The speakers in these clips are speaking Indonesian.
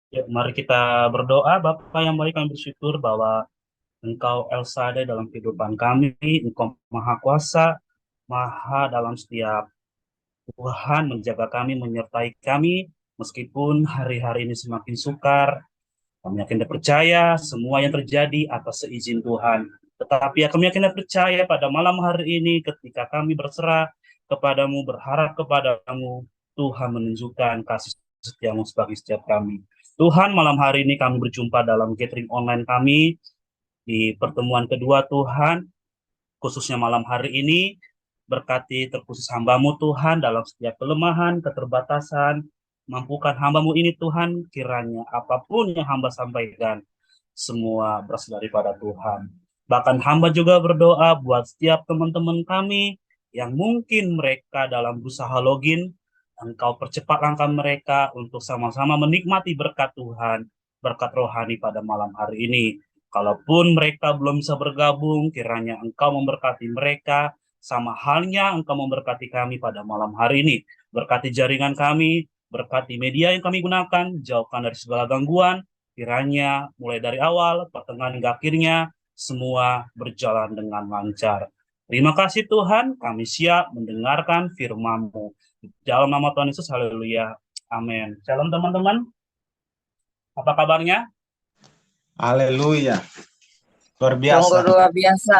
Ya, mari kita berdoa. Bapa yang baik, kami bersyukur bahwa Engkau El Shaddai dalam kehidupan kami, Engkau Maha Kuasa, Maha dalam setiap Tuhan menjaga kami, menyertai kami, meskipun hari-hari ini semakin sukar, kami yakin dan percaya semua yang terjadi atas seizin Tuhan. Tetapi ya kami yakin dan percaya pada malam hari ini ketika kami berserah kepadamu, berharap kepadamu, Tuhan menunjukkan kasih setiamu sebagai setiap kami. Tuhan, malam hari ini kami berjumpa dalam gathering online kami di pertemuan kedua Tuhan, khususnya malam hari ini, berkati terkhusus hambamu Tuhan dalam setiap kelemahan, keterbatasan, mampukan hambamu ini Tuhan, kiranya apapun yang hamba sampaikan, semua berasal daripada Tuhan. Bahkan hamba juga berdoa buat setiap teman-teman kami yang mungkin mereka dalam berusaha login, Engkau percepat langkah mereka untuk sama-sama menikmati berkat Tuhan, berkat rohani pada malam hari ini. Kalaupun mereka belum bisa bergabung, kiranya Engkau memberkati mereka, sama halnya Engkau memberkati kami pada malam hari ini. Berkati jaringan kami, berkati media yang kami gunakan, jauhkan dari segala gangguan, kiranya mulai dari awal, pertengahan hingga akhirnya, semua berjalan dengan lancar. Terima kasih Tuhan, kami siap mendengarkan firman-Mu. Dalam nama Tuhan Yesus, haleluya. Amin. Shalom teman-teman, apa kabarnya? Haleluya, luar Sungguh biasa. luar biasa.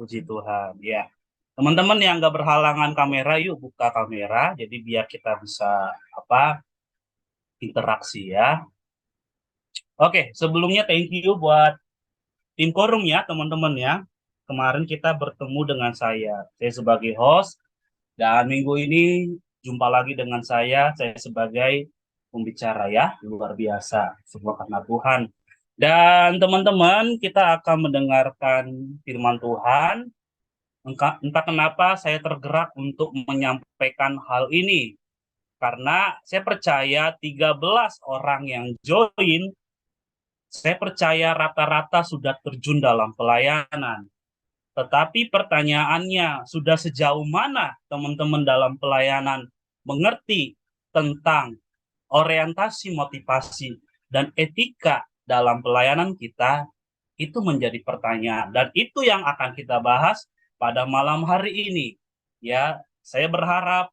Puji Tuhan. Ya, teman-teman yang nggak berhalangan kamera, yuk buka kamera. Jadi biar kita bisa apa interaksi ya. Oke, sebelumnya thank you buat tim Korum ya teman-teman ya. Kemarin kita bertemu dengan saya sebagai host, dan minggu ini jumpa lagi dengan saya sebagai pembicara ya, luar biasa, semua karena Tuhan. Dan teman-teman, kita akan mendengarkan firman Tuhan. Entah kenapa saya tergerak untuk menyampaikan hal ini. Karena saya percaya 13 orang yang join, saya percaya rata-rata sudah terjun dalam pelayanan. Tetapi pertanyaannya, sudah sejauh mana teman-teman dalam pelayanan mengerti tentang orientasi, motivasi, dan etika dalam pelayanan kita? Itu menjadi pertanyaan. Dan itu yang akan kita bahas pada malam hari ini. Ya, saya berharap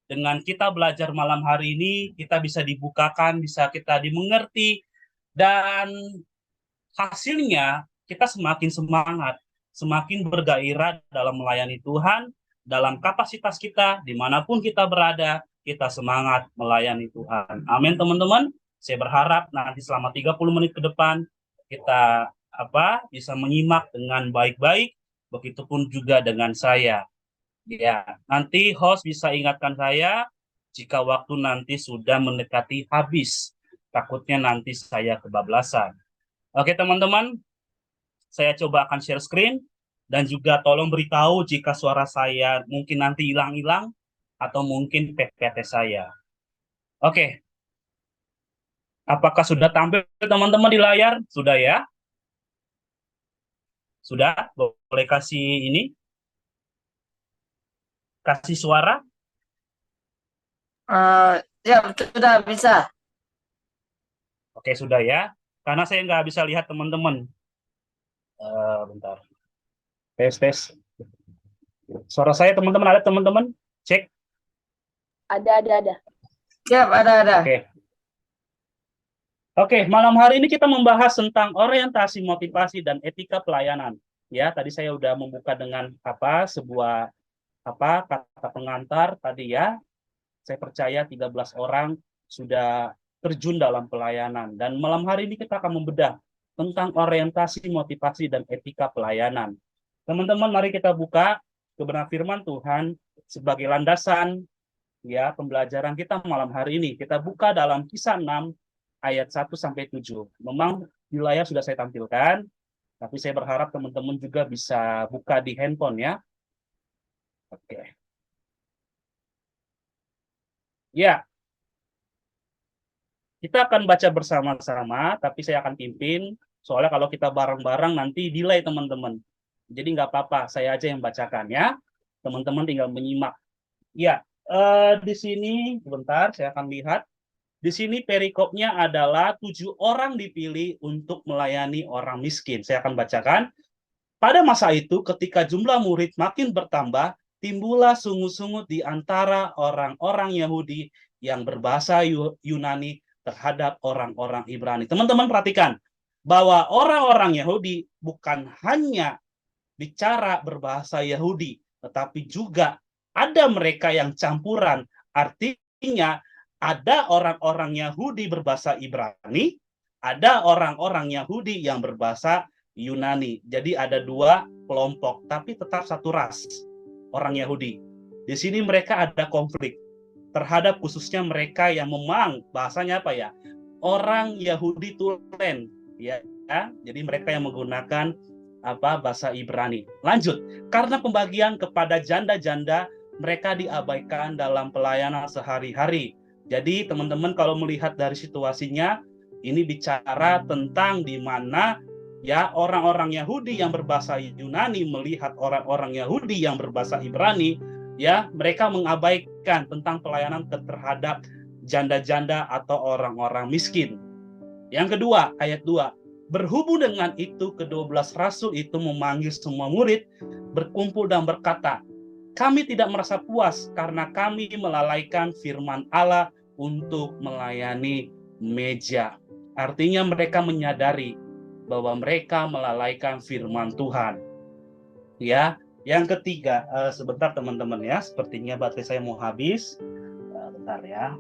dengan kita belajar malam hari ini, kita bisa dibukakan, bisa kita dimengerti, dan hasilnya kita semakin semangat, semakin bergairah dalam melayani Tuhan, dalam kapasitas kita, dimanapun kita berada, kita semangat melayani Tuhan. Amin teman-teman. Saya berharap nanti selama 30 menit ke depan, kita bisa menyimak dengan baik-baik, begitupun juga dengan saya. Ya, nanti host bisa ingatkan saya jika waktu nanti sudah mendekati habis. Takutnya nanti saya kebablasan. Oke teman-teman, saya coba akan share screen dan juga tolong beritahu jika suara saya mungkin nanti hilang-hilang atau mungkin PPT saya. Oke, apakah sudah tampil teman-teman di layar? Sudah ya? Sudah? Boleh kasih ini? Kasih suara? Ya, sudah bisa. Oke, sudah ya. Karena saya nggak bisa lihat teman-teman. Bentar. Tes, tes. Suara saya teman-teman ada teman-teman? Cek. Ada. Siap, ada. Oke. Oke, malam hari ini kita membahas tentang orientasi, motivasi, dan etika pelayanan. Ya, tadi saya udah membuka dengan sebuah kata pengantar tadi ya. Saya percaya 13 orang sudah terjun dalam pelayanan. Dan malam hari ini kita akan membedah tentang orientasi, motivasi, dan etika pelayanan. Teman-teman, mari kita buka kebenaran firman Tuhan sebagai landasan ya pembelajaran kita malam hari ini. Kita buka dalam Kisah 6 ayat 1 sampai 7. Memang di layar sudah saya tampilkan, tapi saya berharap teman-teman juga bisa buka di handphone ya. Oke. Ya, kita akan baca bersama-sama, tapi saya akan pimpin. Soalnya kalau kita bareng-bareng nanti delay teman-teman. Jadi nggak apa-apa, saya aja yang bacakan ya. Teman-teman tinggal menyimak. Ya, di sini sebentar saya akan lihat. Di sini perikopnya adalah 7 orang dipilih untuk melayani orang miskin. Saya akan bacakan. Pada masa itu, ketika jumlah murid makin bertambah, timbullah sungut-sungut di antara orang-orang Yahudi yang berbahasa Yunani terhadap orang-orang Ibrani. Teman-teman perhatikan bahwa orang-orang Yahudi bukan hanya bicara berbahasa Yahudi, tetapi juga ada mereka yang campuran. Artinya ada orang-orang Yahudi berbahasa Ibrani, ada orang-orang Yahudi yang berbahasa Yunani. Jadi ada 2 kelompok, tapi tetap satu ras, orang Yahudi. Di sini mereka ada konflik terhadap khususnya mereka yang memang bahasanya apa ya? Orang Yahudi Tulen, ya. Jadi mereka yang menggunakan bahasa Ibrani. Lanjut, karena pembagian kepada janda-janda mereka diabaikan dalam pelayanan sehari-hari. Jadi teman-teman kalau melihat dari situasinya, ini bicara tentang di mana ya orang-orang Yahudi yang berbahasa Yunani melihat orang-orang Yahudi yang berbahasa Ibrani, ya mereka mengabaikan tentang pelayanan terhadap janda-janda atau orang-orang miskin. Yang kedua, ayat 2. Berhubung dengan itu, ke-12 rasul itu memanggil semua murid, berkumpul dan berkata, kami tidak merasa puas karena kami melalaikan firman Allah untuk melayani meja. Artinya mereka menyadari bahwa mereka melalaikan firman Tuhan. Ya, yang ketiga, sebentar teman-teman ya, sepertinya baterai saya mau habis. Bentar ya.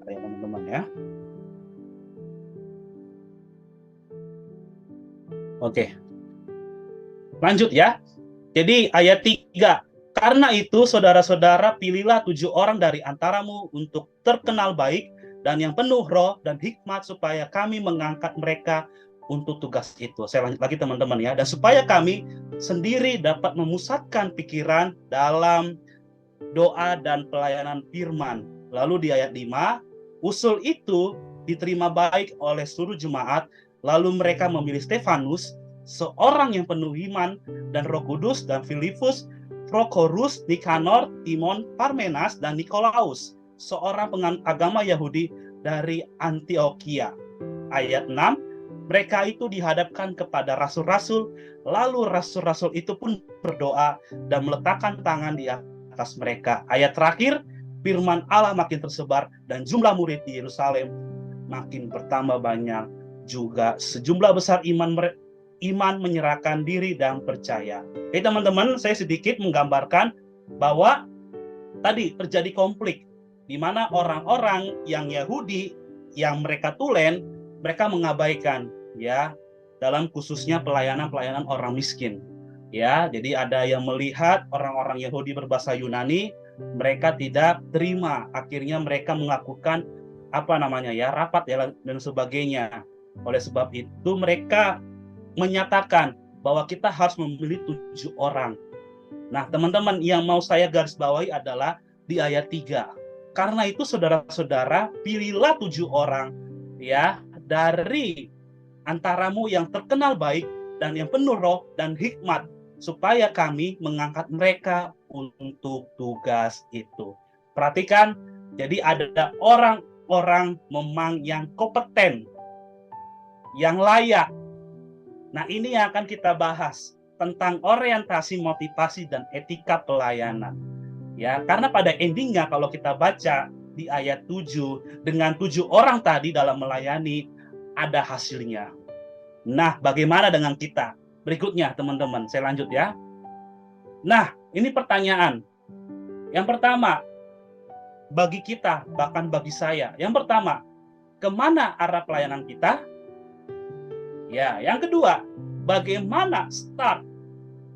Ya teman-teman ya. Oke. Lanjut ya. Jadi ayat 3. Karena itu saudara-saudara pilihlah 7 orang dari antaramu untuk terkenal baik dan yang penuh roh dan hikmat supaya kami mengangkat mereka untuk tugas itu. Saya lanjut lagi teman-teman ya. Dan supaya kami sendiri dapat memusatkan pikiran dalam doa dan pelayanan firman. Lalu di ayat 5, usul itu diterima baik oleh seluruh jemaat. Lalu mereka memilih Stefanus, seorang yang penuh iman dan Roh Kudus, dan Filipus, Prokorus, Nikanor, Timon, Parmenas, dan Nikolaus, seorang penganut agama Yahudi dari Antioquia. Ayat 6, mereka itu dihadapkan kepada rasul-rasul, lalu rasul-rasul itu pun berdoa dan meletakkan tangan di atas mereka. Ayat terakhir, firman Allah makin tersebar dan jumlah murid di Yerusalem makin bertambah banyak, juga sejumlah besar iman menyerahkan diri dan percaya. Oke teman-teman, saya sedikit menggambarkan bahwa tadi terjadi konflik di mana orang-orang yang Yahudi yang mereka Tulen, mereka mengabaikan ya dalam khususnya pelayanan orang miskin. Ya, jadi ada yang melihat orang-orang Yahudi berbahasa Yunani, mereka tidak terima. Akhirnya mereka melakukan rapat ya dan sebagainya. Oleh sebab itu mereka menyatakan bahwa kita harus memilih 7 orang. Nah, teman-teman, yang mau saya garis bawahi adalah di ayat 3. Karena itu saudara-saudara, pilihlah 7 orang ya dari antaramu yang terkenal baik dan yang penuh roh dan hikmat, supaya kami mengangkat mereka untuk tugas itu. Perhatikan, jadi ada orang-orang memang yang kompeten, yang layak. Nah, ini yang akan kita bahas tentang orientasi, motivasi, dan etika pelayanan. Ya, karena pada endingnya kalau kita baca di ayat 7, dengan 7 orang tadi dalam melayani, ada hasilnya. Nah, bagaimana dengan kita? Berikutnya, teman-teman, saya lanjut ya. Nah, ini pertanyaan. Yang pertama, bagi kita, bahkan bagi saya. Yang pertama, kemana arah pelayanan kita? Ya, yang kedua, bagaimana start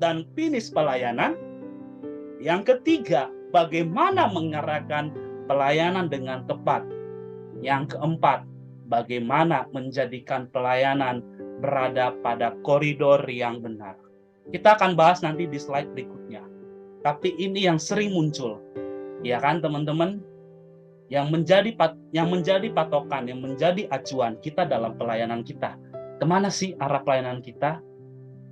dan finish pelayanan? Yang ketiga, bagaimana mengarahkan pelayanan dengan tepat? Yang keempat, bagaimana menjadikan pelayanan berada pada koridor yang benar? Kita akan bahas nanti di slide berikutnya. Tapi ini yang sering muncul, ya kan teman-teman? Yang menjadi patokan, yang menjadi acuan kita dalam pelayanan kita. Kemana sih arah pelayanan kita?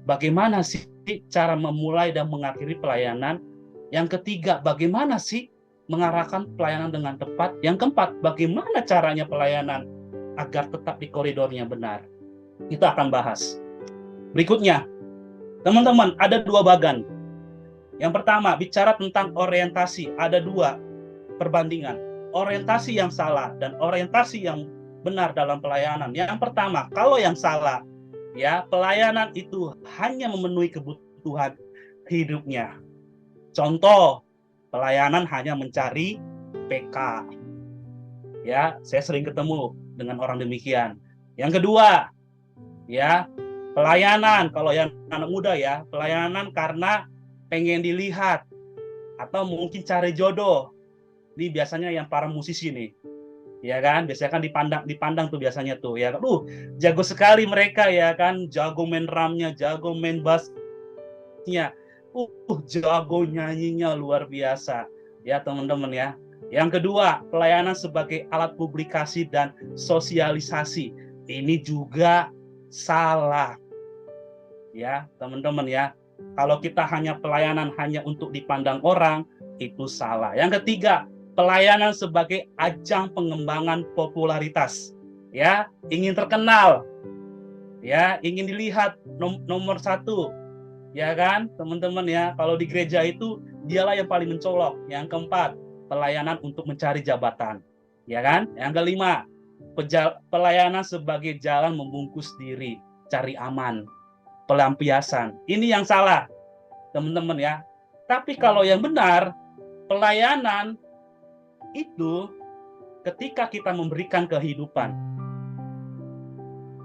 bagaimana sih cara memulai dan mengakhiri pelayanan? Yang ketiga, bagaimana sih mengarahkan pelayanan dengan tepat? Yang keempat, bagaimana caranya pelayanan agar tetap di koridornya benar? Kita akan bahas. Berikutnya, teman-teman, ada 2 bagan. Yang pertama, bicara tentang orientasi. Ada 2 perbandingan. Orientasi yang salah dan orientasi yang benar dalam pelayanan. Yang pertama, kalau yang salah, ya, pelayanan itu hanya memenuhi kebutuhan hidupnya. Contoh, pelayanan hanya mencari PK. Ya, saya sering ketemu dengan orang demikian. Yang kedua, ya, pelayanan kalau yang anak muda ya, pelayanan karena pengen dilihat atau mungkin cari jodoh. Ini biasanya yang para musisi nih. Ya kan, biasanya kan dipandang tuh biasanya tuh ya. Jago sekali mereka ya kan, jago main drumnya, jago main bassnya. Jago nyanyinya luar biasa. Ya teman-teman ya. Yang kedua, pelayanan sebagai alat publikasi dan sosialisasi. Ini juga salah. Ya, teman-teman ya. Kalau kita hanya pelayanan hanya untuk dipandang orang, itu salah. Yang ketiga, pelayanan sebagai ajang pengembangan popularitas. Ya, ingin terkenal. Ya, ingin dilihat nomor 1. Ya kan, teman-teman ya, kalau di gereja itu dialah yang paling mencolok. Yang keempat, pelayanan untuk mencari jabatan. Ya kan? Yang kelima, pelayanan sebagai jalan membungkus diri, cari aman, pelampiasan. Ini yang salah, teman-teman ya. Tapi kalau yang benar, pelayanan itu ketika kita memberikan kehidupan.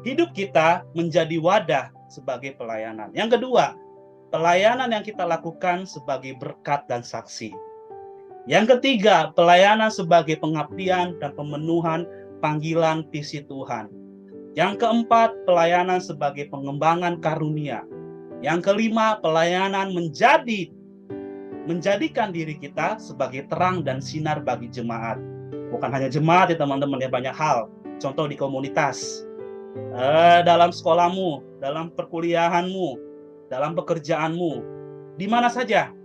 Hidup kita menjadi wadah sebagai pelayanan. Yang kedua, pelayanan yang kita lakukan sebagai berkat dan saksi. Yang ketiga, pelayanan sebagai pengabdian dan pemenuhan panggilan visi Tuhan. Yang keempat, pelayanan sebagai pengembangan karunia. Yang kelima, pelayanan menjadikan diri kita sebagai terang dan sinar bagi jemaat. Bukan hanya jemaat ya teman-teman ya, banyak hal. Contoh di komunitas, dalam sekolahmu, dalam perkuliahanmu, dalam pekerjaanmu, di mana saja,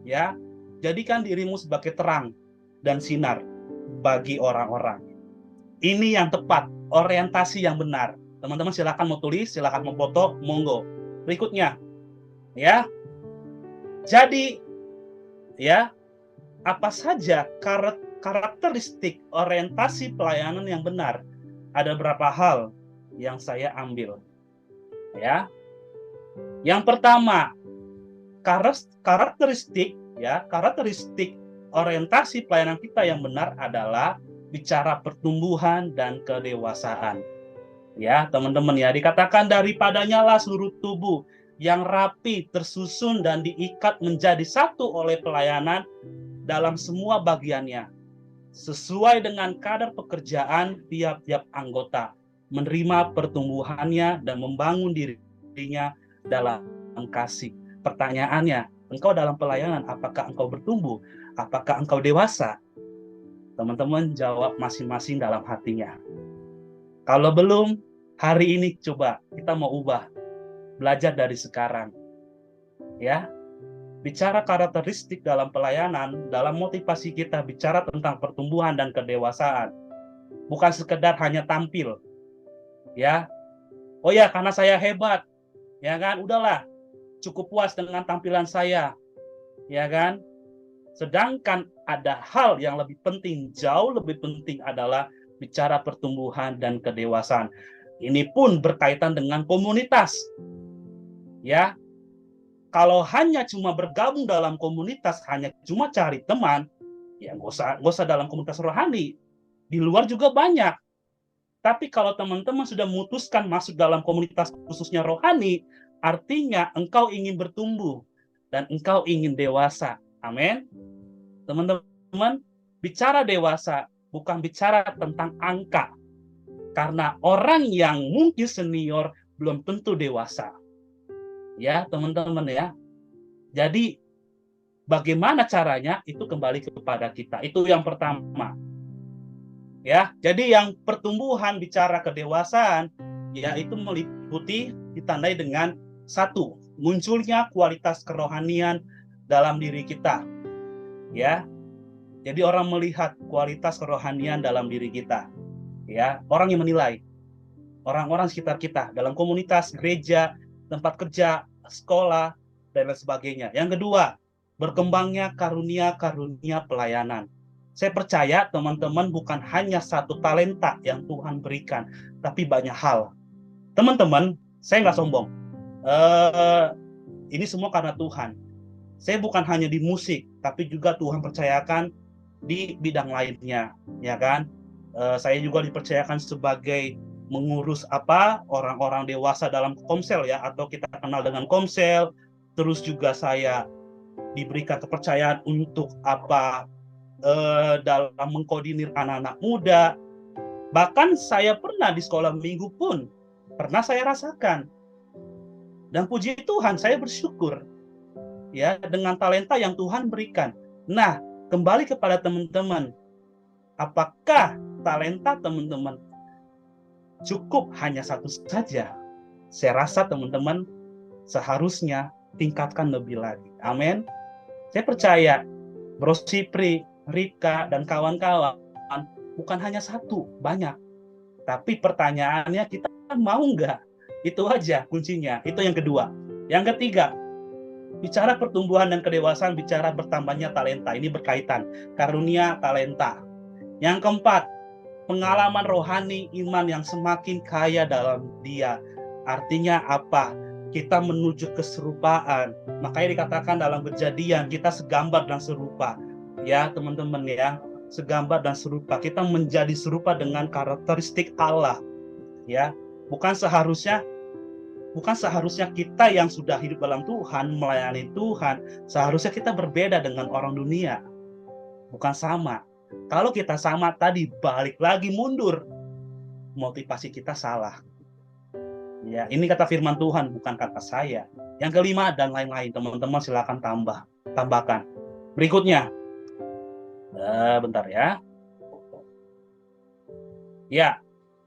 ya, jadikan dirimu sebagai terang dan sinar bagi orang-orang. Ini yang tepat, orientasi yang benar. Teman-teman silakan mau tulis, silakan mau foto, monggo. Berikutnya, ya. Jadi, ya, apa saja karakteristik orientasi pelayanan yang benar? Ada berapa hal yang saya ambil, ya. Yang pertama, karakteristik orientasi pelayanan kita yang benar adalah bicara pertumbuhan dan kedewasaan. Ya, teman-teman ya, dikatakan daripadanya lah seluruh tubuh yang rapi, tersusun dan diikat menjadi satu oleh pelayanan dalam semua bagiannya, sesuai dengan kadar pekerjaan tiap-tiap anggota, menerima pertumbuhannya dan membangun dirinya dalam kasih. Pertanyaannya, engkau dalam pelayanan, apakah engkau bertumbuh? Apakah engkau dewasa? Teman-teman jawab masing-masing dalam hatinya. Kalau belum, hari ini coba kita mau ubah. Belajar dari sekarang. Ya. Bicara karakteristik dalam pelayanan, dalam motivasi kita bicara tentang pertumbuhan dan kedewasaan. Bukan sekedar hanya tampil. Ya. Oh ya, karena saya hebat. Ya kan, udahlah, cukup puas dengan tampilan saya, ya kan. Sedangkan ada hal yang lebih penting, jauh lebih penting adalah bicara pertumbuhan dan kedewasaan. Ini pun berkaitan dengan komunitas, ya. Kalau hanya cuma bergabung dalam komunitas, hanya cuma cari teman, ya nggak usah dalam komunitas rohani. Di luar juga banyak. Tapi kalau teman-teman sudah memutuskan masuk dalam komunitas khususnya rohani, artinya engkau ingin bertumbuh dan engkau ingin dewasa. Amin. Teman-teman, bicara dewasa bukan bicara tentang angka. Karena orang yang mungkin senior belum tentu dewasa. Ya, teman-teman ya. Jadi bagaimana caranya itu kembali kepada kita. Itu yang pertama. Ya, jadi yang pertumbuhan bicara kedewasaan, yaitu meliputi ditandai dengan Satu, munculnya kualitas kerohanian dalam diri kita. Ya. Jadi orang melihat kualitas kerohanian dalam diri kita. Ya, orang yang menilai. Orang-orang sekitar kita dalam komunitas, gereja, tempat kerja, sekolah, dan lain sebagainya. Yang kedua, berkembangnya karunia-karunia pelayanan. Saya percaya teman-teman bukan hanya satu talenta yang Tuhan berikan, tapi banyak hal. Teman-teman, saya nggak sombong. Ini semua karena Tuhan. Saya bukan hanya di musik, tapi juga Tuhan percayakan di bidang lainnya, ya kan? Saya juga dipercayakan sebagai mengurus orang-orang dewasa dalam komsel ya, atau kita kenal dengan komsel. Terus juga saya diberikan kepercayaan untuk dalam mengkoordinir anak-anak muda. Bahkan saya pernah di sekolah minggu pun pernah saya rasakan. Dan puji Tuhan, saya bersyukur ya dengan talenta yang Tuhan berikan. Nah, kembali kepada teman-teman, apakah talenta teman-teman cukup hanya satu saja? Saya rasa teman-teman seharusnya tingkatkan lebih lagi. Amin. Saya percaya Bro Sipri, Rika, dan kawan-kawan bukan hanya satu, banyak. Tapi pertanyaannya, kita mau nggak? Itu aja kuncinya. Itu yang kedua. Yang ketiga, bicara pertumbuhan dan kedewasaan, bicara bertambahnya talenta. Ini berkaitan. Karunia talenta. Yang keempat, pengalaman rohani iman yang semakin kaya dalam dia. Artinya apa? Kita menuju keserupaan. Makanya dikatakan dalam Kejadian, kita segambar dan serupa. Ya teman-teman ya, segambar dan serupa. Kita menjadi serupa dengan karakteristik Allah. Ya, bukan seharusnya kita yang sudah hidup dalam Tuhan, melayani Tuhan, seharusnya kita berbeda dengan orang dunia. Bukan sama. Kalau kita sama tadi, balik lagi mundur. Motivasi kita salah. Ya, ini kata firman Tuhan, bukan kata saya. Yang kelima dan lain-lain, teman-teman silakan tambahkan. Berikutnya. Bentar ya. Ya,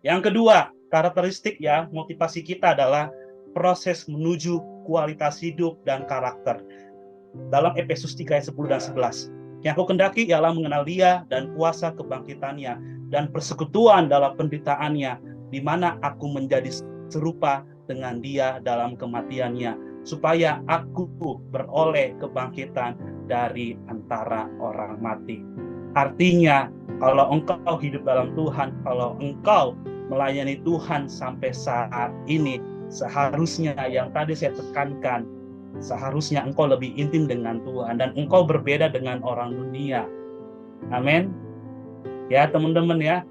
yang kedua, karakteristik ya, motivasi kita adalah proses menuju kualitas hidup dan karakter. Dalam Efesus 3 ayat 10 dan 11. Yang aku kendaki ialah mengenal Dia dan kuasa kebangkitannya dan persekutuan dalam penderitaannya, di mana aku menjadi serupa dengan Dia dalam kematiannya, supaya aku beroleh kebangkitan dari antara orang mati. Artinya, kalau engkau hidup dalam Tuhan, kalau engkau melayani Tuhan sampai saat ini, seharusnya yang tadi saya tekankan, seharusnya engkau lebih intim dengan Tuhan dan engkau berbeda dengan orang dunia. Amin. Ya teman-teman ya.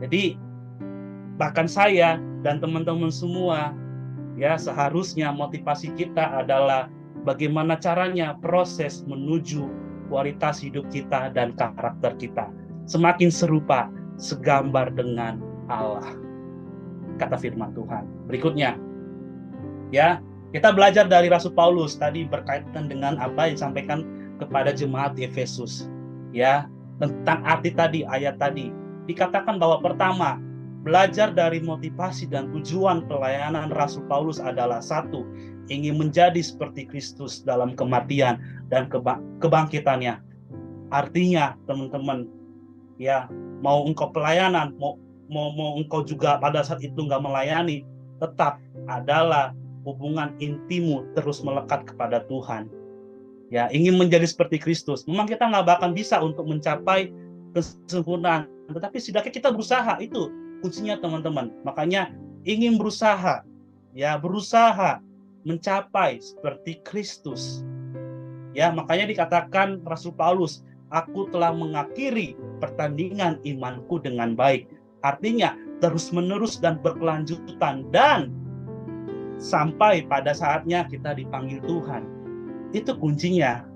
Jadi bahkan saya dan teman-teman semua ya, seharusnya motivasi kita adalah bagaimana caranya proses menuju kualitas hidup kita dan karakter kita semakin serupa, segambar dengan Allah. Kata firman Tuhan. Berikutnya, ya, kita belajar dari Rasul Paulus tadi berkaitan dengan apa yang disampaikan kepada jemaat di Efesus. Ya, tentang arti tadi, ayat tadi. Dikatakan bahwa pertama, belajar dari motivasi dan tujuan pelayanan Rasul Paulus adalah satu, ingin menjadi seperti Kristus dalam kematian dan kebangkitannya. Artinya, teman-teman, ya, mau engkau pelayanan, mau engkau juga pada saat itu nggak melayani, tetap adalah hubungan intimu terus melekat kepada Tuhan. Ya, ingin menjadi seperti Kristus. Memang kita nggak bakal bisa untuk mencapai kesempurnaan, tetapi setidaknya kita berusaha. Itu kuncinya teman-teman. Makanya ingin berusaha, ya berusaha mencapai seperti Kristus. Ya, makanya dikatakan Rasul Paulus, aku telah mengakhiri pertandingan imanku dengan baik. Artinya terus-menerus dan berkelanjutan, dan sampai pada saatnya kita dipanggil Tuhan. Itu kuncinya.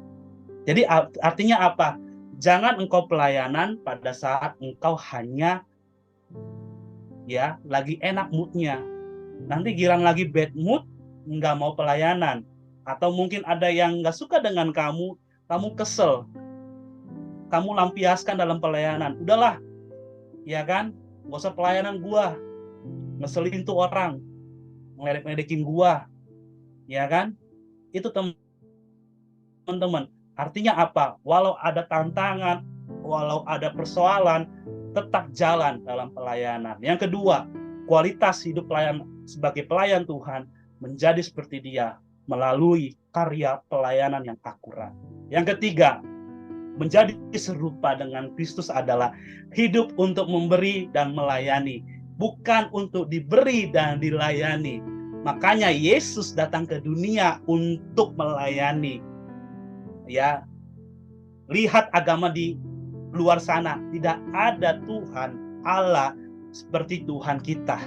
Jadi artinya apa? Jangan engkau pelayanan pada saat engkau hanya ya lagi enak moodnya. Nanti gilang lagi bad mood, nggak mau pelayanan. Atau mungkin ada yang nggak suka dengan kamu kesel. Kamu lampiaskan dalam pelayanan. Udahlah, ya kan? Nggak usah pelayanan gua. Ngeselin tuh orang. Ngeledek-ledekin gua. Ya kan? Itu teman-teman. Artinya apa? Walau ada tantangan, walau ada persoalan, tetap jalan dalam pelayanan. Yang kedua, kualitas hidup pelayan sebagai pelayan Tuhan menjadi seperti dia melalui karya pelayanan yang akurat. Yang ketiga, menjadi serupa dengan Kristus adalah hidup untuk memberi dan melayani, bukan untuk diberi dan dilayani. Makanya Yesus datang ke dunia untuk melayani. Ya, lihat agama di luar sana, tidak ada Tuhan Allah seperti Tuhan kita.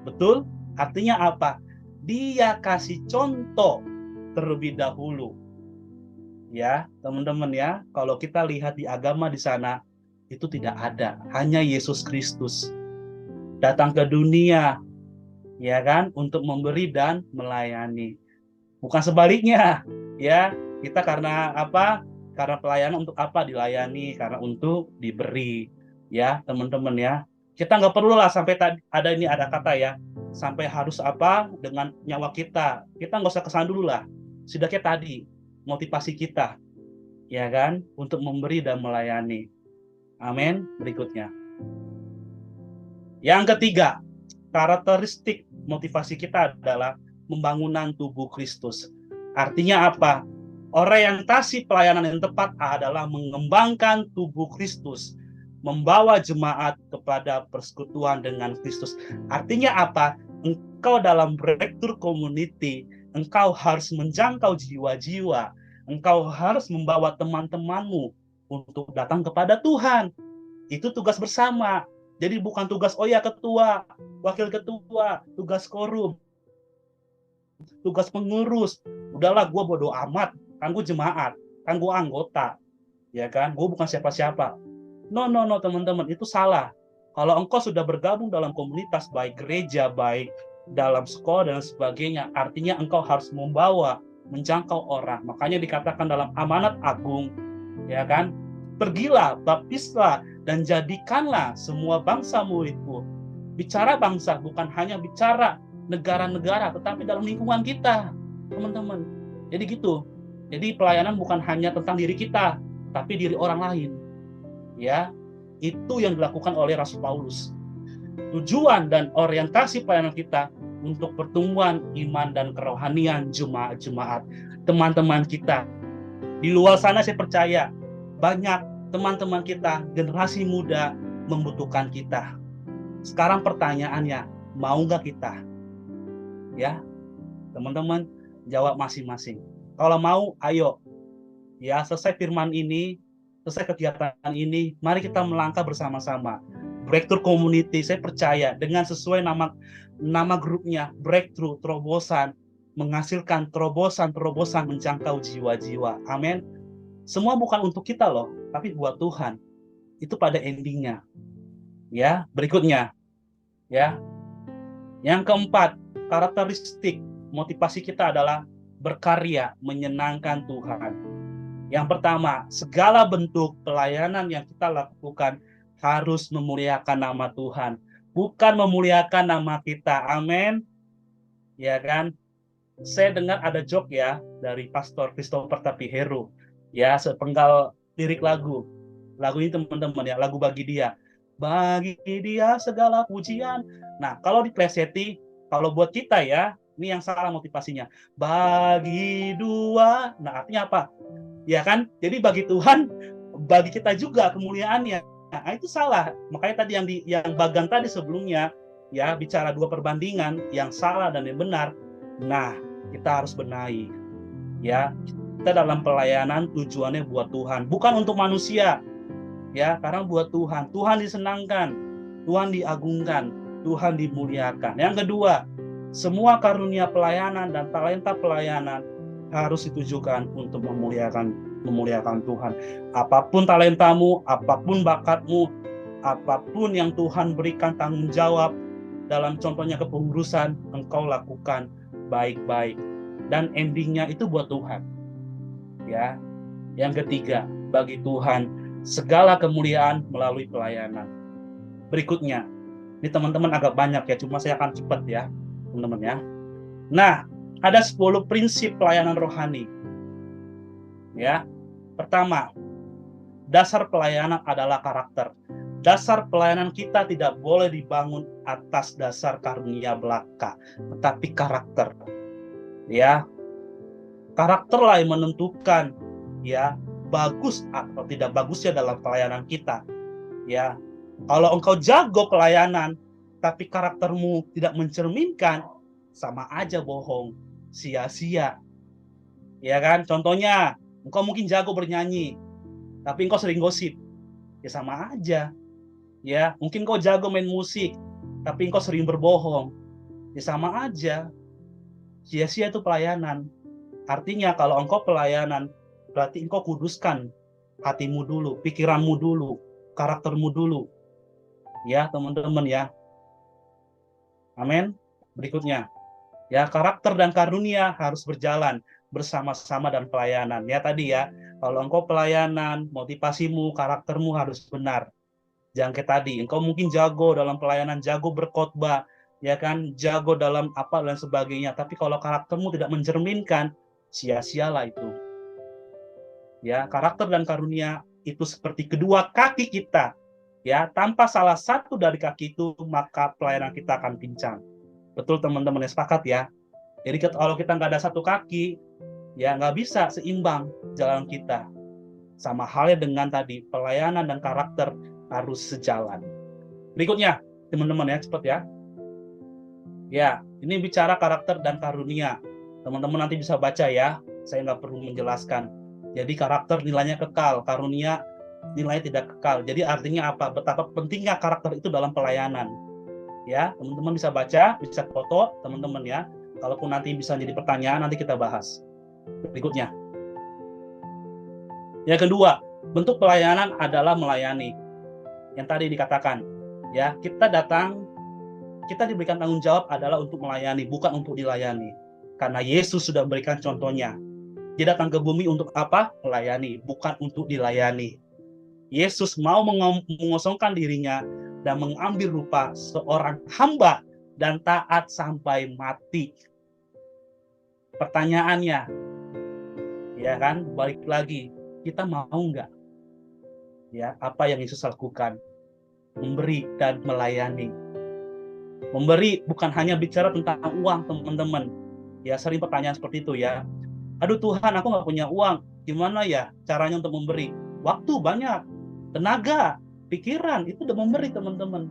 Betul? Artinya apa? Dia kasih contoh terlebih dahulu. Ya, teman-teman ya, kalau kita lihat di agama di sana, itu tidak ada. Hanya Yesus Kristus datang ke dunia, ya kan, untuk memberi dan melayani. Bukan sebaliknya, ya. Kita karena apa? Karena pelayanan untuk apa dilayani? Karena untuk diberi, ya, teman-teman ya. Kita nggak perlulah sampai ada kata ya, sampai harus apa dengan nyawa kita. Kita nggak usah kesana dulu lah. Setidaknya tadi motivasi kita, ya kan, untuk memberi dan melayani. Amin. Berikutnya, yang ketiga, karakteristik motivasi kita adalah pembangunan tubuh Kristus. Artinya apa? Orientasi pelayanan yang tepat adalah mengembangkan tubuh Kristus, membawa jemaat kepada persekutuan dengan Kristus. Artinya apa? Engkau dalam breakthrough community, engkau harus menjangkau jiwa-jiwa, engkau harus membawa teman-temanmu untuk datang kepada Tuhan. Itu tugas bersama. Jadi bukan tugas, oh ya ketua, wakil ketua, tugas korum, tugas pengurus. Udahlah, gue bodo amat, kan gue jemaat, kan gue anggota, ya kan, gue bukan siapa-siapa. No, teman-teman, itu salah. Kalau engkau sudah bergabung dalam komunitas, baik gereja, baik dalam sekolah dan sebagainya, artinya engkau harus membawa, menjangkau orang. Makanya dikatakan dalam amanat agung, ya kan, pergilah, baptislah, dan jadikanlah semua bangsa muridku. Bicara bangsa bukan hanya bicara negara-negara, tetapi dalam lingkungan kita, teman-teman. Jadi gitu. Jadi pelayanan bukan hanya tentang diri kita, tapi diri orang lain. Ya, itu yang dilakukan oleh Rasul Paulus. Tujuan dan orientasi pelayanan kita untuk pertumbuhan iman dan kerohanian jemaat-jemaat, teman-teman kita. Di luar sana saya percaya banyak teman-teman kita, generasi muda membutuhkan kita. Sekarang pertanyaannya, mau nggak kita? Ya, teman-teman jawab masing-masing. Kalau mau, ayo. Ya, selesai firman ini, selesai kegiatan ini, mari kita melangkah bersama-sama. Breakthrough Community, saya percaya dengan sesuai nama grupnya, Breakthrough, terobosan, menghasilkan terobosan menjangkau jiwa-jiwa. Amin. Semua bukan untuk kita loh, tapi buat Tuhan. Itu pada endingnya. Ya, berikutnya. Ya. Yang keempat, karakteristik motivasi kita adalah berkarya menyenangkan Tuhan. Yang pertama, segala bentuk pelayanan yang kita lakukan harus memuliakan nama Tuhan, bukan memuliakan nama kita. Amin. Ya kan? Saya dengar ada joke ya dari Pastor Christopher Tapihero. Ya, sepenggal lirik lagu. Lagu ini teman-teman ya, lagu bagi dia. Bagi dia segala pujian. Nah, kalau dipleseti, kalau buat kita ya, ini yang salah motivasinya. Bagi dua, nah artinya apa? Ya kan? Jadi bagi Tuhan, bagi kita juga kemuliaannya. Nah, itu salah. Makanya tadi yang bagan tadi sebelumnya, ya bicara dua perbandingan, yang salah dan yang benar. Nah, kita harus benahi. Ya, kita dalam pelayanan tujuannya buat Tuhan, bukan untuk manusia. Ya, karena buat Tuhan. Tuhan disenangkan, Tuhan diagungkan, Tuhan dimuliakan. Yang kedua, semua karunia pelayanan dan talenta pelayanan harus ditujukan untuk memuliakan Tuhan. Apapun talentamu, apapun bakatmu, apapun yang Tuhan berikan tanggung jawab dalam contohnya kepengurusan, engkau lakukan baik-baik. Dan endingnya itu buat Tuhan. Ya. Yang ketiga, bagi Tuhan segala kemuliaan melalui pelayanan. Berikutnya, ini teman-teman agak banyak ya, cuma saya akan cepat ya, teman-teman ya. Nah, Ada 10 prinsip pelayanan rohani. Ya. Pertama, dasar pelayanan adalah karakter. Dasar pelayanan kita tidak boleh dibangun atas dasar karunia belaka, tetapi karakter. Ya. Karakterlah yang menentukan ya bagus atau tidak bagusnya dalam pelayanan kita. Ya. Kalau engkau jago pelayanan tapi karaktermu tidak mencerminkan, sama aja bohong, sia-sia. Ya kan? Contohnya, engkau mungkin jago bernyanyi, tapi engkau sering gosip. Ya sama aja. Ya, mungkin engkau jago main musik, tapi engkau sering berbohong. Ya sama aja. Sia-sia itu pelayanan. Artinya kalau engkau pelayanan, berarti engkau kuduskan hatimu dulu, pikiranmu dulu, karaktermu dulu. Ya, teman-teman ya. Amin. Berikutnya, ya karakter dan karunia harus berjalan bersama-sama dan pelayanan. Ya tadi ya, kalau engkau pelayanan, motivasimu, karaktermu harus benar. Jangan kayak tadi, engkau mungkin jago dalam pelayanan, jago berkhotbah, ya kan, jago dalam apa dan sebagainya. Tapi kalau karaktermu tidak mencerminkan, sia-sialah itu. Ya, karakter dan karunia itu seperti kedua kaki kita. Ya, tanpa salah satu dari kaki itu, maka pelayanan kita akan pincang. Betul teman-teman, sepakat ya. Jadi kalau kita nggak ada satu kaki, ya nggak bisa seimbang jalan kita. Sama halnya dengan tadi, pelayanan dan karakter harus sejalan. Berikutnya, teman-teman ya, cepat ya. Ya, ini bicara karakter dan karunia. Teman-teman nanti bisa baca ya, saya nggak perlu menjelaskan. Jadi karakter nilainya kekal, karunia nilainya tidak kekal. Jadi artinya apa? Betapa pentingnya karakter itu dalam pelayanan. Ya, teman-teman bisa baca, bisa foto, teman-teman ya. Kalaupun nanti bisa jadi pertanyaan, nanti kita bahas. Berikutnya. Yang kedua, bentuk pelayanan adalah melayani. Yang tadi dikatakan, ya, kita datang, kita diberikan tanggung jawab adalah untuk melayani, bukan untuk dilayani. Karena Yesus sudah memberikan contohnya. Dia datang ke bumi untuk apa? Melayani, bukan untuk dilayani. Yesus mau mengosongkan dirinya dan mengambil rupa seorang hamba dan taat sampai mati. Pertanyaannya, ya kan, balik lagi, kita mau nggak? Ya, apa yang Yesus lakukan? Memberi dan melayani. Memberi bukan hanya bicara tentang uang, teman-teman. Ya, sering pertanyaan seperti itu ya. Aduh Tuhan, aku nggak punya uang. Gimana ya caranya untuk memberi? Waktu banyak, tenaga, pikiran, itu udah memberi teman-teman.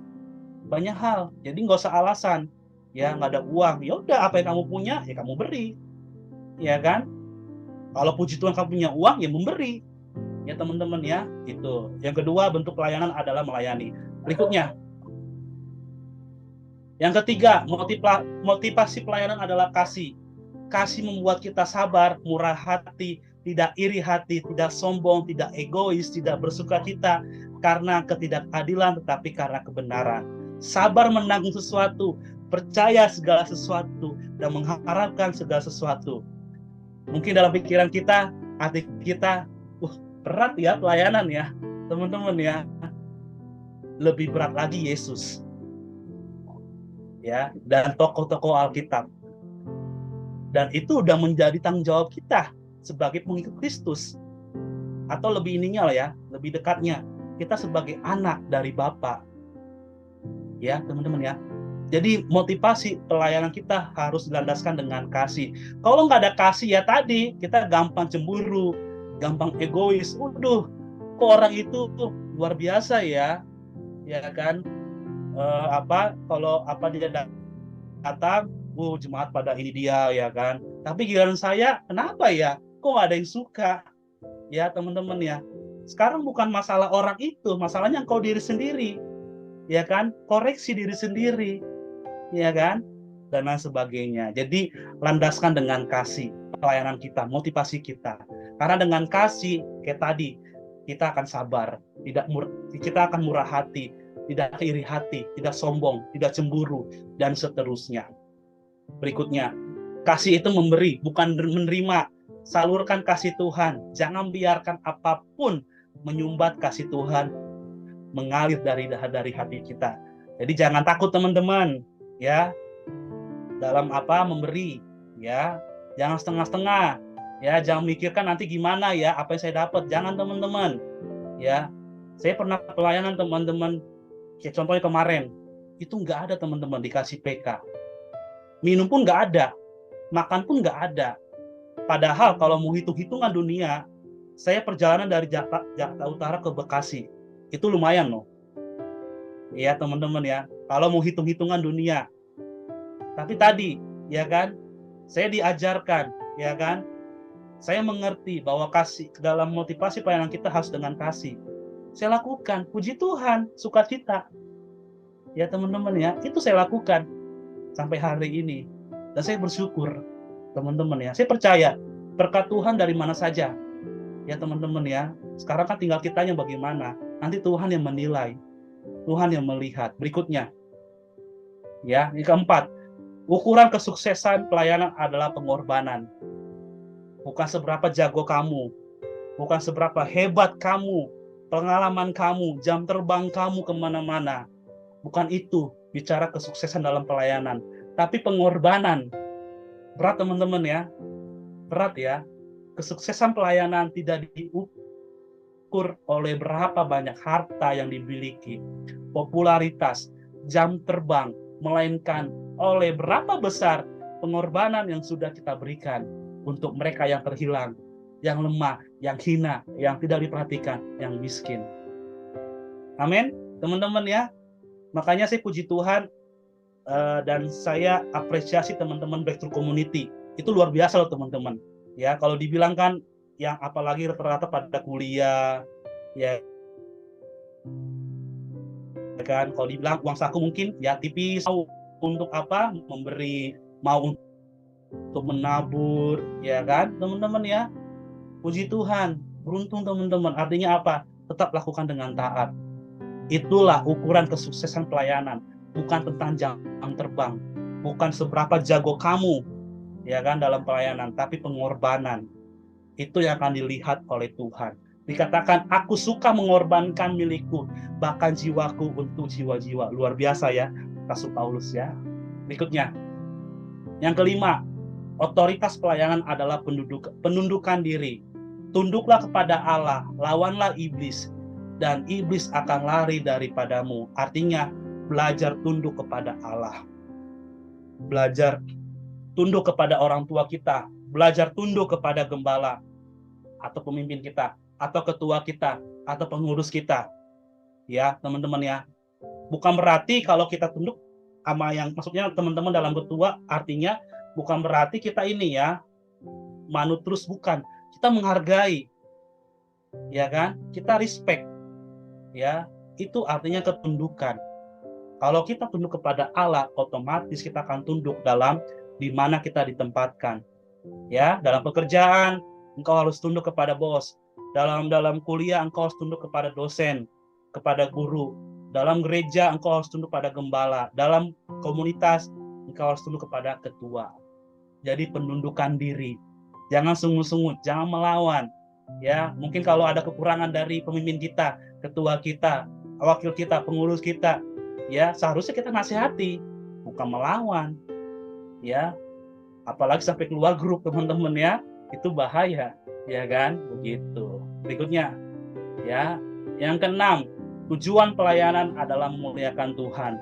Banyak hal. Jadi nggak usah alasan. Ya, nggak ada uang. Ya udah, apa yang kamu punya, ya kamu beri. Ya kan? Kalau puji Tuhan kamu punya uang, ya memberi. Ya teman-teman ya, itu. Yang kedua, bentuk pelayanan adalah melayani. Berikutnya. Yang ketiga, motivasi pelayanan adalah kasih. Kasih membuat kita sabar, murah hati, tidak iri hati, tidak sombong, tidak egois, tidak bersukacita karena ketidakadilan, tetapi karena kebenaran. Sabar menanggung sesuatu, percaya segala sesuatu, dan mengharapkan segala sesuatu. Mungkin dalam pikiran kita, hati kita, berat ya pelayanan ya, teman-teman ya. Lebih berat lagi Yesus. Ya, dan tokoh-tokoh Alkitab. Dan itu udah menjadi tanggung jawab kita sebagai pengikut Kristus. Atau lebih ininya lah ya, lebih dekatnya, kita sebagai anak dari Bapa. Ya, teman-teman ya. Jadi motivasi pelayanan kita harus dilandaskan dengan kasih. Kalau nggak ada kasih ya tadi, kita gampang cemburu, gampang egois. Waduh, kok orang itu luar biasa ya. Ya kan? Kalau dia datang, jemaat pada ini dia ya kan. Tapi giliran saya, kenapa ya? Kok nggak ada yang suka? Ya teman-teman ya. Sekarang bukan masalah orang itu, masalahnya engkau diri sendiri. Ya kan? Koreksi diri sendiri. Ya kan? Dan lain sebagainya. Jadi landaskan dengan kasih pelayanan kita, motivasi kita. Karena dengan kasih kayak tadi, kita akan sabar, kita akan murah hati, tidak iri hati, tidak sombong, tidak cemburu, dan seterusnya. Berikutnya, kasih itu memberi, bukan menerima. Salurkan kasih Tuhan. Jangan biarkan apapun menyumbat kasih Tuhan mengalir dari hati kita. Jadi jangan takut teman-teman, ya, dalam memberi, ya. Jangan setengah-setengah, ya. Jangan mikirkan nanti gimana ya, apa yang saya dapat. Jangan teman-teman, ya. Saya pernah pelayanan teman-teman, kayak contohnya kemarin, itu nggak ada teman-teman dikasih PK. Minum pun nggak ada, makan pun nggak ada. Padahal kalau mau hitung-hitungan dunia, saya perjalanan dari Jakarta Utara ke Bekasi, itu lumayan loh. Ya teman-teman ya, kalau mau hitung-hitungan dunia. Tapi tadi, ya kan, saya diajarkan, ya kan, saya mengerti bahwa kasih dalam motivasi pelayanan kita harus dengan kasih. Saya lakukan, puji Tuhan, sukacita. Ya teman-teman ya, itu saya lakukan sampai hari ini. Dan saya bersyukur, teman-teman ya. Saya percaya berkat Tuhan dari mana saja. Ya teman-teman ya, sekarang kan tinggal kitanya bagaimana. Nanti Tuhan yang menilai, Tuhan yang melihat. Berikutnya, ya, yang keempat, ukuran kesuksesan pelayanan adalah pengorbanan. Bukan seberapa jago kamu, bukan seberapa hebat kamu, pengalaman kamu, jam terbang kamu kemana-mana. Bukan itu bicara kesuksesan dalam pelayanan, tapi pengorbanan. Berat teman-teman ya, berat ya. Kesuksesan pelayanan tidak diukur oleh berapa banyak harta yang dimiliki, popularitas, jam terbang, melainkan oleh berapa besar pengorbanan yang sudah kita berikan untuk mereka yang terhilang, yang lemah, yang hina, yang tidak diperhatikan, yang miskin. Amin, teman-teman ya. Makanya saya puji Tuhan dan saya apresiasi teman-teman Breakthrough Community. Itu luar biasa loh teman-teman. Ya, kalau dibilang kan yang apalagi rata-rata pada kuliah, ya kan, kalau dibilang uang saku mungkin ya tipis, untuk apa? Memberi, mau untuk menabur, ya kan, teman-teman ya. Puji Tuhan, beruntung teman-teman. Artinya apa? Tetap lakukan dengan taat. Itulah ukuran kesuksesan pelayanan, bukan tentang jam terbang, bukan seberapa jago kamu, ya kan, dalam pelayanan, tapi pengorbanan. Itu yang akan dilihat oleh Tuhan. Dikatakan, aku suka mengorbankan milikku, bahkan jiwaku untuk jiwa-jiwa. Luar biasa ya, Rasul Paulus ya. Berikutnya, yang kelima, otoritas pelayanan adalah penundukan diri. Tunduklah kepada Allah, lawanlah iblis, dan iblis akan lari daripadamu. Artinya, belajar tunduk kepada Allah. Belajar tunduk kepada orang tua kita, belajar tunduk kepada gembala, atau pemimpin kita, atau ketua kita, atau pengurus kita. Ya, teman-teman ya. Bukan berarti kalau kita tunduk sama yang, maksudnya teman-teman dalam ketua, artinya bukan berarti kita ini ya, manut terus, bukan. Kita menghargai, ya kan? Kita respect, ya. Itu artinya ketundukan. Kalau kita tunduk kepada Allah, otomatis kita akan tunduk dalam di mana kita ditempatkan. Ya, dalam pekerjaan engkau harus tunduk kepada bos. Dalam kuliah engkau harus tunduk kepada dosen, kepada guru. Dalam gereja engkau harus tunduk pada gembala. Dalam komunitas engkau harus tunduk kepada ketua. Jadi penundukan diri. Jangan sungut-sungut, jangan melawan. Ya, mungkin kalau ada kekurangan dari pemimpin kita, ketua kita, wakil kita, pengurus kita, ya seharusnya kita nasihati, bukan melawan. Ya, apalagi sampai keluar grup teman-teman ya, itu bahaya, ya kan, begitu. Berikutnya, ya, yang keenam, tujuan pelayanan adalah memuliakan Tuhan.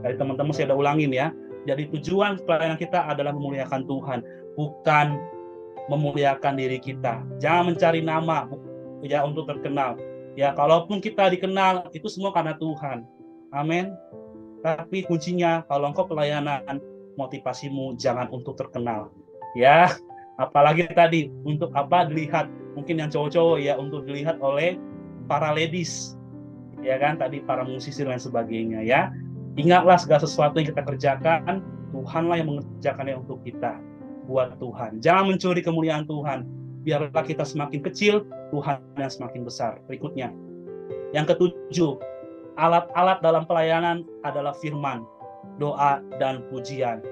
Dari teman-teman saya udah ulangin ya, jadi tujuan pelayanan kita adalah memuliakan Tuhan, bukan memuliakan diri kita. Jangan mencari nama ya untuk terkenal. Ya, kalaupun kita dikenal, itu semua karena Tuhan. Amin. Tapi kuncinya kalau engkau pelayanan, motivasimu jangan untuk terkenal, ya. Apalagi tadi untuk apa dilihat, mungkin yang cowok-cowok ya untuk dilihat oleh para ladies, ya kan, tadi para musisi dan sebagainya ya. Ingatlah segala sesuatu yang kita kerjakan, Tuhanlah yang mengerjakannya untuk kita, buat Tuhan. Jangan mencuri kemuliaan Tuhan. Biarlah kita semakin kecil, Tuhan yang semakin besar. Berikutnya, yang ketujuh, alat-alat dalam pelayanan adalah firman, doa, dan pujian.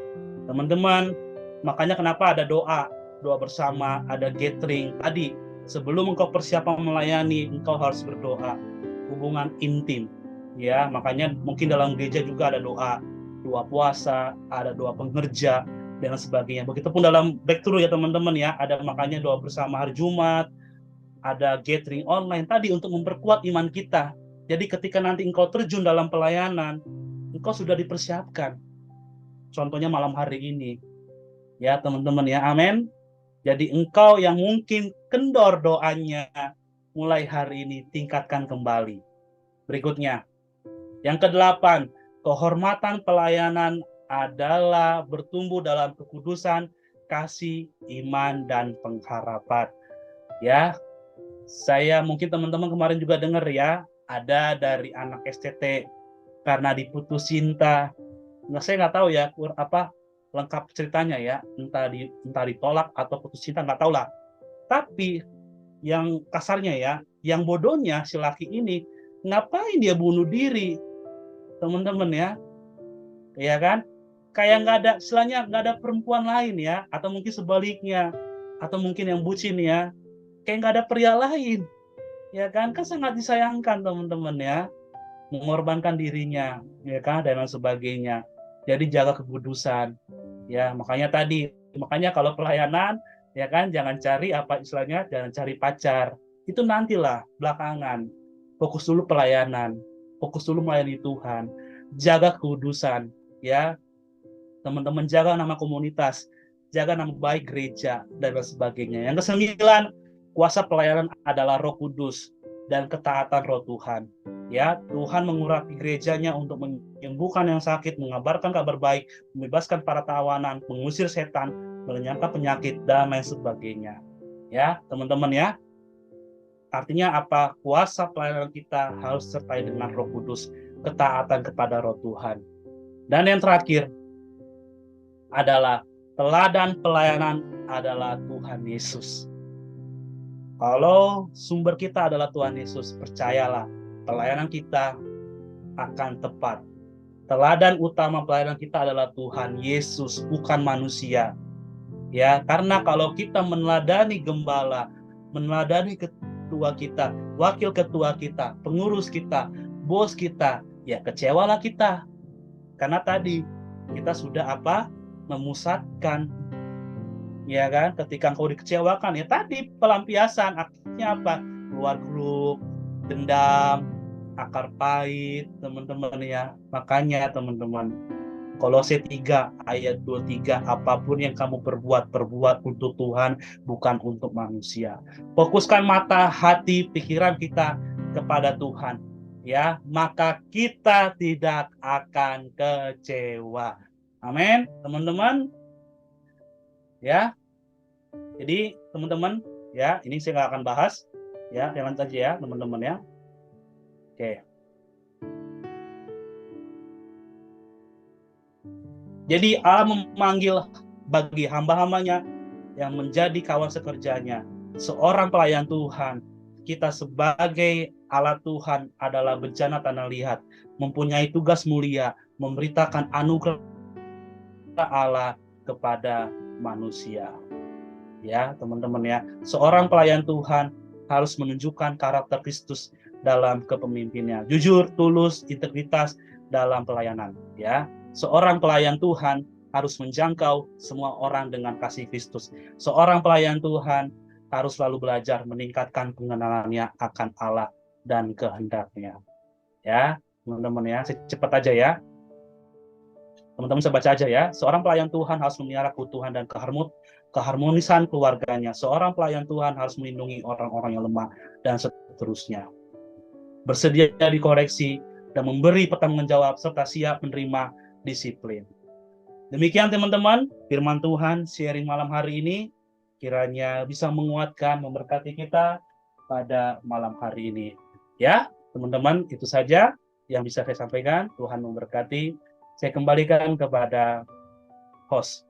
Teman-teman, makanya kenapa ada doa bersama, ada gathering. Tadi, sebelum engkau persiapan melayani, engkau harus berdoa. Hubungan intim. Ya, makanya mungkin dalam gereja juga ada doa puasa, ada doa pengerja, dan sebagainya. Begitupun dalam breakthrough ya teman-teman ya, ada makanya doa bersama hari Jumat, ada gathering online tadi untuk memperkuat iman kita. Jadi ketika nanti engkau terjun dalam pelayanan, engkau sudah dipersiapkan. Contohnya malam hari ini. Ya teman-teman ya, amin. Jadi engkau yang mungkin kendor doanya, mulai hari ini tingkatkan kembali. Berikutnya, yang ke-8, kehormatan pelayanan adalah bertumbuh dalam kekudusan, kasih, iman, dan pengharapan. Ya, saya mungkin teman-teman kemarin juga dengar ya, ada dari anak STT karena diputus cinta. Nah, saya nggak tahu ya apa lengkap ceritanya ya, entah ditolak atau putus cinta, nggak tahu lah. Tapi yang kasarnya ya, yang bodohnya si laki ini, ngapain dia bunuh diri, teman-teman ya? Ya kan? Kayak nggak ada, istilahnya nggak ada perempuan lain ya, atau mungkin sebaliknya, atau mungkin yang bucin ya, kayak nggak ada pria lain, ya kan? Kan sangat disayangkan teman-teman ya, mengorbankan dirinya, ya kan, dan lain sebagainya. Jadi jaga kekudusan, ya makanya kalau pelayanan, ya kan, jangan cari apa istilahnya, jangan cari pacar, itu nantilah belakangan. Fokus dulu pelayanan, fokus dulu melayani Tuhan, jaga kekudusan, ya. Teman-teman jaga nama komunitas, jaga nama baik gereja, dan lain sebagainya. Yang ke-9, kuasa pelayanan adalah Roh Kudus dan ketaatan Roh Tuhan. Ya, Tuhan mengurapi gerejanya untuk menyembuhkan yang sakit, mengabarkan kabar baik, membebaskan para tawanan, mengusir setan, melenyapkan penyakit, dan lain sebagainya. Ya, teman-teman ya. Artinya apa? Kuasa pelayanan kita harus sertai dengan Roh Kudus, ketaatan kepada Roh Tuhan. Dan yang terakhir adalah teladan pelayanan adalah Tuhan Yesus. Kalau sumber kita adalah Tuhan Yesus, percayalah, pelayanan kita akan tepat. Teladan utama pelayanan kita adalah Tuhan Yesus, bukan manusia. Ya, karena kalau kita meneladani gembala, meneladani ketua kita, wakil ketua kita, pengurus kita, bos kita, ya kecewalah kita. Karena tadi kita sudah memusatkan, ya kan? Ketika engkau dikecewakan, ya tadi pelampiasan, akhirnya apa? Keluar grup, dendam, akar pahit, teman-teman ya. Makanya teman-teman, Kolose 3 ayat 23, apapun yang kamu perbuat untuk Tuhan, bukan untuk manusia. Fokuskan mata, hati, pikiran kita kepada Tuhan, ya, maka kita tidak akan kecewa. Amin, teman-teman. Ya. Jadi, teman-teman, ya, ini saya nggak akan bahas, ya, jangan saja ya, teman-teman ya. Oke. Jadi Allah memanggil bagi hamba-hambanya yang menjadi kawan sekerjanya, seorang pelayan Tuhan. Kita sebagai alat Tuhan adalah bencana tanah liat, mempunyai tugas mulia, memberitakan anugerah Allah kepada manusia. Ya, teman-teman ya. Seorang pelayan Tuhan harus menunjukkan karakter Kristus dalam kepemimpinannya. Jujur, tulus, integritas dalam pelayanan, ya. Seorang pelayan Tuhan harus menjangkau semua orang dengan kasih Kristus. Seorang pelayan Tuhan harus selalu belajar meningkatkan pengenalannya akan Allah dan kehendaknya. Ya, teman-teman ya, cepat aja ya. Teman-teman saya baca aja ya. Seorang pelayan Tuhan harus memelihara keutuhan dan keharmonisan keluarganya. Seorang pelayan Tuhan harus melindungi orang-orang yang lemah dan seterusnya. Bersedia dikoreksi dan memberi pertanggungjawab serta siap menerima disiplin. Demikian teman-teman, firman Tuhan sharing malam hari ini kiranya bisa menguatkan, memberkati kita pada malam hari ini. Ya, teman-teman, itu saja yang bisa saya sampaikan. Tuhan memberkati. Saya kembalikan kepada host.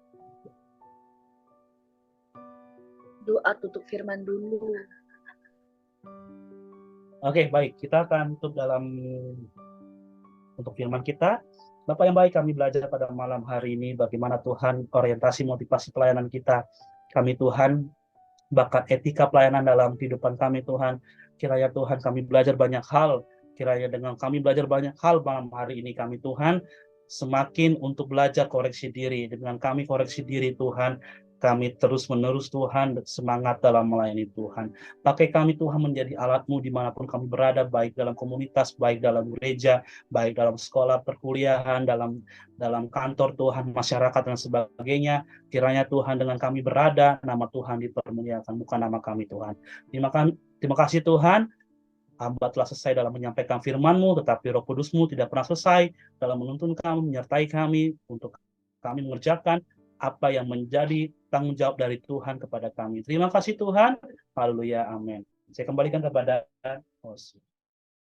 Doa tutup firman dulu. Oke, baik. Kita akan tutup untuk firman kita. Bapak yang baik, kami belajar pada malam hari ini bagaimana Tuhan orientasi motivasi pelayanan kita. Kami Tuhan, bakat etika pelayanan dalam kehidupan kami Tuhan. Kiranya Tuhan kami belajar banyak hal. Kiranya dengan kami belajar banyak hal malam hari ini kami Tuhan, semakin untuk belajar koreksi diri. Dengan kami koreksi diri Tuhan, kami terus-menerus Tuhan semangat dalam melayani Tuhan. Pakai kami Tuhan menjadi alat-Mu dimanapun kami berada, baik dalam komunitas, baik dalam gereja, baik dalam sekolah, perkuliahan, dalam kantor Tuhan, masyarakat dan sebagainya. Kiranya Tuhan dengan kami berada, nama Tuhan dipermuliakan, bukan nama kami Tuhan. Terima kasih Tuhan. Hamba telah selesai dalam menyampaikan firman-Mu, tetapi Roh Kudus-Mu tidak pernah selesai dalam menuntun kami, menyertai kami, untuk kami mengerjakan apa yang menjadi tanggung jawab dari Tuhan kepada kami. Terima kasih Tuhan. Haleluya. Amin. Saya kembalikan kepada host.